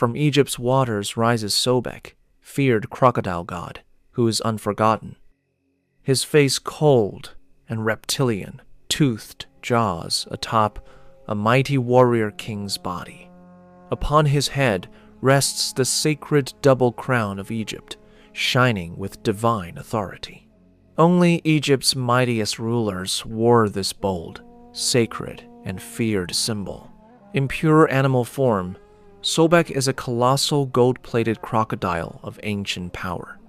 From Egypt's waters rises Sobek, feared crocodile god, who is unforgotten. His face cold and reptilian, toothed jaws atop a mighty warrior king's body. Upon his head rests the sacred double crown of Egypt, shining with divine authority. Only Egypt's mightiest rulers wore this bold, sacred, and feared symbol. In pure animal form, Sobek is a colossal gold-plated crocodile of ancient power.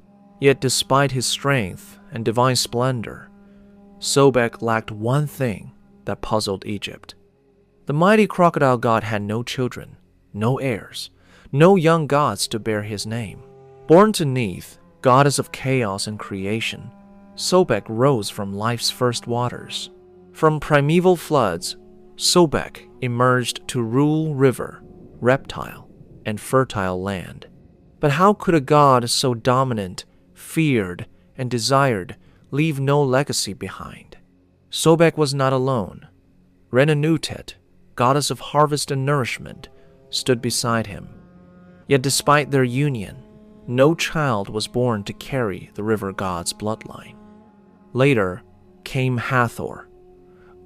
Yet despite his strength and divine splendor, Sobek lacked one thing that puzzled Egypt. The mighty crocodile god had no children, no heirs, no young gods to bear his name. Born to Neith, goddess of chaos and creation, Sobek rose from life's first waters. From primeval floods, Sobek emerged to rule river, reptile, and fertile land. But how could a god so dominant, feared, and desired leave no legacy behind? Sobek was not alone. Renenutet, goddess of harvest and nourishment, stood beside him. Yet despite their union, no child was born to carry the river god's bloodline. Later came Hathor,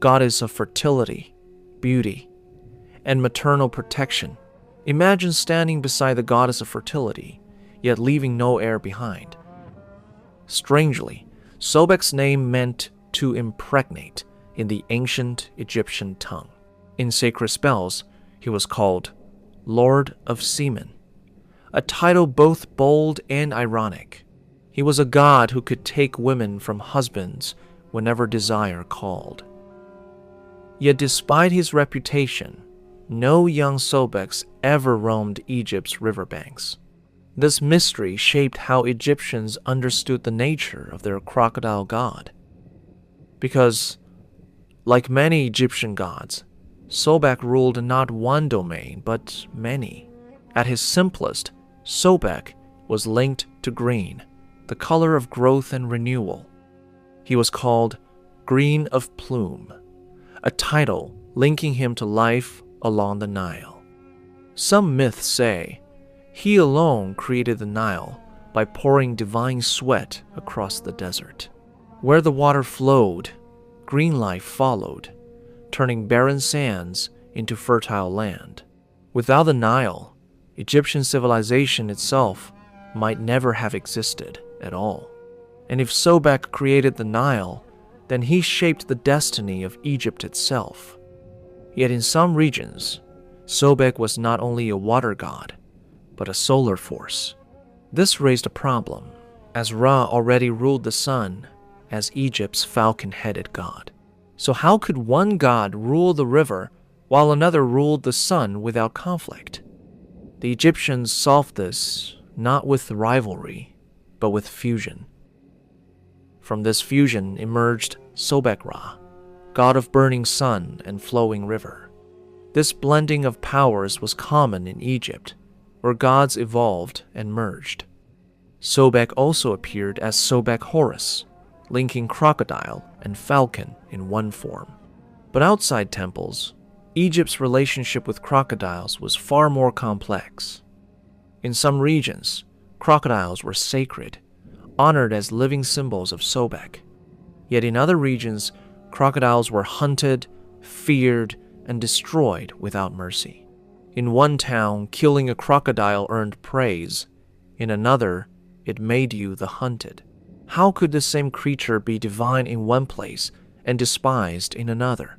goddess of fertility, beauty, and maternal protection. Imagine standing beside the goddess of fertility, yet leaving no heir behind. Strangely, Sobek's name meant to impregnate in the ancient Egyptian tongue. In sacred spells, he was called Lord of Semen, a title both bold and ironic. He was a god who could take women from husbands whenever desire called. Yet despite his reputation, no young Sobeks ever roamed Egypt's riverbanks. This mystery shaped how Egyptians understood the nature of their crocodile god. Because, like many Egyptian gods, Sobek ruled not one domain, but many. At his simplest, Sobek was linked to green, the color of growth and renewal. He was called Green of Plume, a title linking him to life along the Nile. Some myths say he alone created the Nile by pouring divine sweat across the desert. Where the water flowed, green life followed, turning barren sands into fertile land. Without the Nile, Egyptian civilization itself might never have existed at all. And if Sobek created the Nile, then he shaped the destiny of Egypt itself. Yet in some regions, Sobek was not only a water god, but a solar force. This raised a problem, as Ra already ruled the sun as Egypt's falcon-headed god. So how could one god rule the river while another ruled the sun without conflict? The Egyptians solved this not with rivalry, but with fusion. From this fusion emerged Sobek Ra, god of burning sun and flowing river. This blending of powers was common in Egypt, where gods evolved and merged. Sobek also appeared as Sobek Horus, linking crocodile and falcon in one form. But outside temples, Egypt's relationship with crocodiles was far more complex. In some regions, crocodiles were sacred, honored as living symbols of Sobek. Yet in other regions, crocodiles were hunted, feared, and destroyed without mercy. In one town, killing a crocodile earned praise. In another, it made you the hunted. How could the same creature be divine in one place and despised in another?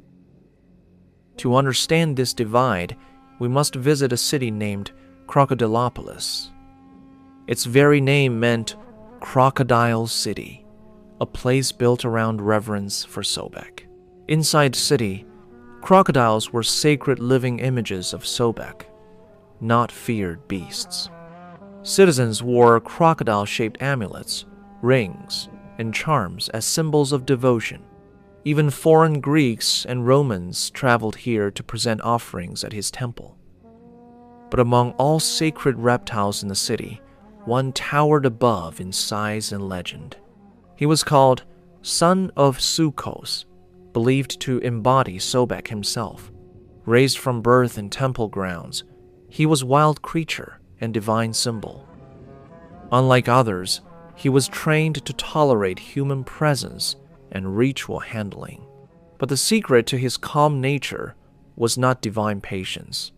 To understand this divide, we must visit a city named Crocodilopolis. Its very name meant Crocodile City, a place built around reverence for Sobek. Inside the city, crocodiles were sacred living images of Sobek, not feared beasts. Citizens wore crocodile-shaped amulets, rings, and charms as symbols of devotion. Even foreign Greeks and Romans traveled here to present offerings at his temple. But among all sacred reptiles in the city, one towered above in size and legend. He was called Son of Sukkos, believed to embody Sobek himself. Raised from birth in temple grounds, he was a wild creature, and divine symbol. Unlike others, he was trained to tolerate human presence and ritual handling. But the secret to his calm nature was not divine patience.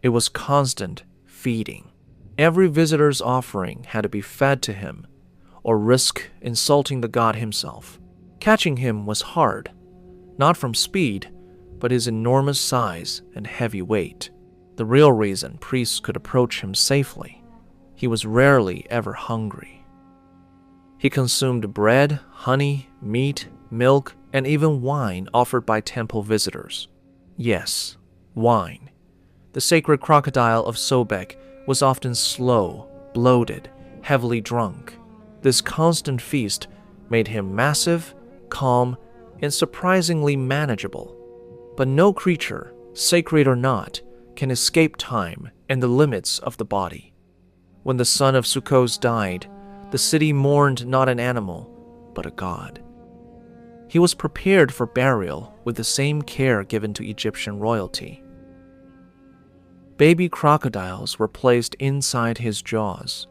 It was constant feeding. Every visitor's offering had to be fed to him, or risk insulting the god himself. Catching him was hard, not from speed, but his enormous size and heavy weight. The real reason priests could approach him safely: he was rarely ever hungry. He consumed bread, honey, meat, milk, and even wine offered by temple visitors. Yes, wine. The sacred crocodile of Sobek was often slow, bloated, heavily drunk. This constant feast made him massive, calm, and surprisingly manageable. But no creature, sacred or not, can escape time and the limits of the body. When the Son of Sukkos died, the city mourned not an animal, but a god. He was prepared for burial with the same care given to Egyptian royalty. Baby crocodiles were placed inside his jaws,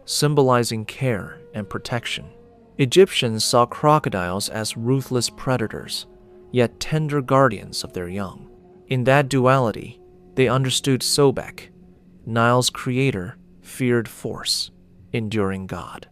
symbolizing care and protection. Egyptians saw crocodiles as ruthless predators, yet tender guardians of their young. In that duality, they understood Sobek, Nile's creator, feared force, enduring god.